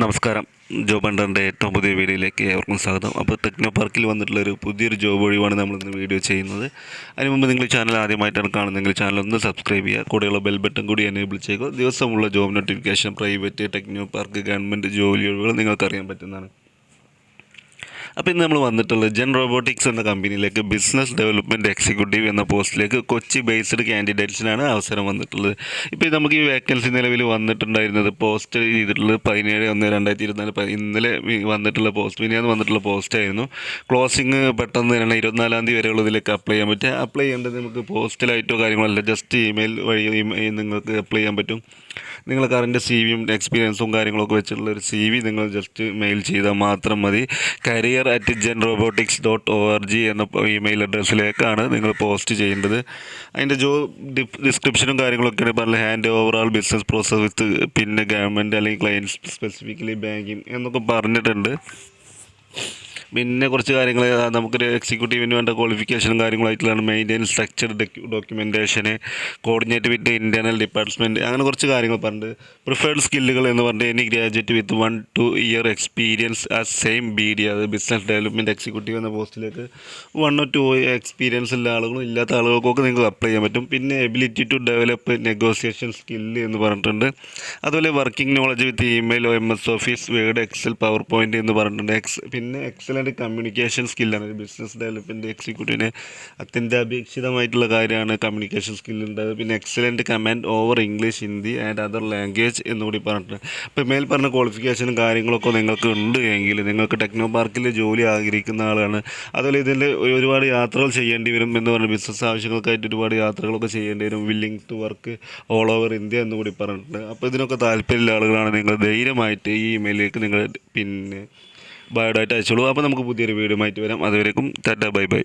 നമസ്കാരം. ജോബ് ഹണ്ടറിൻ്റെ ഏറ്റവും പുതിയ വീഡിയോയിലേക്ക് ഏവർക്കും സ്വാഗതം. അപ്പോൾ ടെക്നോ പാർക്കിൽ വന്നിട്ടുള്ളൊരു പുതിയൊരു ജോബ് ഒഴിവാണ് നമ്മളിന്ന് വീഡിയോ ചെയ്യുന്നത്. അതിന് മുമ്പ് നിങ്ങൾ ചാനൽ ആദ്യമായിട്ടാണ് കാണുന്നതെങ്കിൽ ചാനൽ ഒന്ന് സബ്സ്ക്രൈബ് ചെയ്യുക, കൂടെയുള്ള ബെൽ ബട്ടൺ കൂടി എനേബിൾ ചെയ്യുക. ദിവസമുള്ള job notification, private, techno park, government ജോലി ഒഴിവുകൾ നിങ്ങൾക്കറിയാൻ പറ്റുന്നതാണ്. അപ്പോൾ ഇന്ന് നമ്മൾ വന്നിട്ടുള്ളത് ജെൻ റോബോട്ടിക്സ് എന്ന കമ്പനിയിലേക്ക് ബിസിനസ് ഡെവലപ്മെൻറ്റ് എക്സിക്യൂട്ടീവ് എന്ന പോസ്റ്റിലേക്ക് കൊച്ചി ബേസ്ഡ് കാൻഡിഡേറ്റ്സിനാണ് അവസരം വന്നിട്ടുള്ളത്. ഇപ്പോൾ നമുക്ക് ഈ വേക്കൻസി നിലവിൽ വന്നിട്ടുണ്ടായിരുന്നത് പോസ്റ്റ് ചെയ്തിട്ടുള്ളത് 17/1/2024 ഇന്നലെ വന്നിട്ടുള്ള പോസ്റ്റ്, പിന്നെയാണ് വന്നിട്ടുള്ള പോസ്റ്റായിരുന്നു. ക്ലോസിങ് പെട്ടെന്ന് തന്നെ 24-ാം തീയതി വരെയുള്ള ഇതിലേക്ക് അപ്ലൈ ചെയ്യാൻ പറ്റുക. അപ്ലൈ ചെയ്യേണ്ടത് നമുക്ക് പോസ്റ്റലായിട്ടോ കാര്യങ്ങളല്ല, ജസ്റ്റ് ഇമെയിൽ വഴി നിങ്ങൾക്ക് അപ്ലൈ ചെയ്യാൻ പറ്റും. നിങ്ങൾ കറൻറ്റ് CV-യും എക്സ്പീരിയൻസും കാര്യങ്ങളൊക്കെ വെച്ചിട്ടുള്ള ഒരു CV നിങ്ങൾ ജസ്റ്റ് മെയിൽ ചെയ്താൽ മാത്രം മതി. career@genrobotics.org എന്ന ഇമെയിൽ അഡ്രസ്സിലേക്കാണ് നിങ്ങൾ പോസ്റ്റ് ചെയ്യേണ്ടത്. അതിൻ്റെ ജോബ് ഡിസ്ക്രിപ്ഷനും കാര്യങ്ങളൊക്കെയാണ് പറഞ്ഞത്. ഹാൻഡ് ഓവറാൾ ബിസിനസ് പ്രോസസ് വിത്ത് പിന്നെ ഗവൺമെൻറ് അല്ലെങ്കിൽ ക്ലയൻറ്റ് സ്പെസിഫിക്കലി ബാങ്കിങ് എന്നൊക്കെ പറഞ്ഞിട്ടുണ്ട്. പിന്നെ കുറച്ച് കാര്യങ്ങൾ നമുക്കൊരു എക്സിക്യൂട്ടീവിന് വേണ്ട ക്വാളിഫിക്കേഷനും കാര്യങ്ങളായിട്ടുള്ളതാണ്. മെയിൻറ്റെയിൻ സ്ട്രക്ചർഡ് ഡോക്യുമെൻറ്റേഷന്, കോർഡിനേറ്റ് വിത്ത് ഇൻറ്റേർണൽ ഡിപ്പാർട്ട്മെൻറ്റ്, അങ്ങനെ കുറച്ച് കാര്യങ്ങൾ പറഞ്ഞിട്ട്. പ്രിഫേർഡ് സ്കില്ലുകൾ എന്ന് പറഞ്ഞാൽ എനി ഗ്രാജുവേറ്റ് വിത്ത് 1-2 year experience as same BD, അത് ബിസിനസ് ഡെവലപ്മെൻറ്റ് എക്സിക്യൂട്ടീവ് എന്ന പോസ്റ്റിലേക്ക് 1 or 2 എക്സ്പീരിയൻസ് ഉള്ള ആളുകളും ഇല്ലാത്ത ആളുകൾക്കൊക്കെ നിങ്ങൾക്ക് അപ്ലൈ ചെയ്യാൻ പറ്റും. പിന്നെ ability to develop negotiation skill എന്ന് പറഞ്ഞിട്ടുണ്ട്. അതുപോലെ working knowledge with email, MS office, word, excel, power point എന്ന് പറഞ്ഞിട്ടുണ്ട്. പിന്നെ എക്സലൻറ്റ് കമ്മ്യൂണിക്കേഷൻ സ്കില്ലാണ്. ഒരു ബിസിനസ് ഡെവലപ്മെൻറ്റ് എക്സിക്യൂട്ടീവിന് അത്യന്താപേക്ഷിതമായിട്ടുള്ള കാര്യമാണ് കമ്മ്യൂണിക്കേഷൻ സ്കില്ലുണ്ടായത്. പിന്നെ excellent command over English, Hindi and other language എന്നുകൂടി പറഞ്ഞിട്ടുണ്ട്. അപ്പോൾ മേൽ പറഞ്ഞ ക്വാളിഫിക്കേഷനും കാര്യങ്ങളൊക്കെ നിങ്ങൾക്ക് ഉണ്ട് എങ്കിൽ നിങ്ങൾക്ക് ടെക്നോ പാർക്കിൽ ജോലി ആഗ്രഹിക്കുന്ന ആളാണ്. അതുപോലെ ഇതിൻ്റെ ഒരുപാട് യാത്രകൾ ചെയ്യേണ്ടി വരും എന്ന് പറഞ്ഞാൽ ബിസിനസ് ആവശ്യങ്ങൾക്കായിട്ട് ഒരുപാട് യാത്രകളൊക്കെ ചെയ്യേണ്ടി വരും. Willing to work all over India എന്നുകൂടി പറഞ്ഞിട്ടുണ്ട്. അപ്പോൾ ഇതിനൊക്കെ താല്പര്യമുള്ള ആളുകളാണ് നിങ്ങൾ ധൈര്യമായിട്ട് ഈ ഇമെയിലേക്ക് നിങ്ങൾ പിന്നെ ബയോഡാറ്റ അയച്ചോളൂ. അപ്പോൾ നമുക്ക് പുതിയൊരു വീഡിയോ ആയിട്ട് വരാം. അതുവരേക്കും ടാറ്റ, ബൈ ബൈ.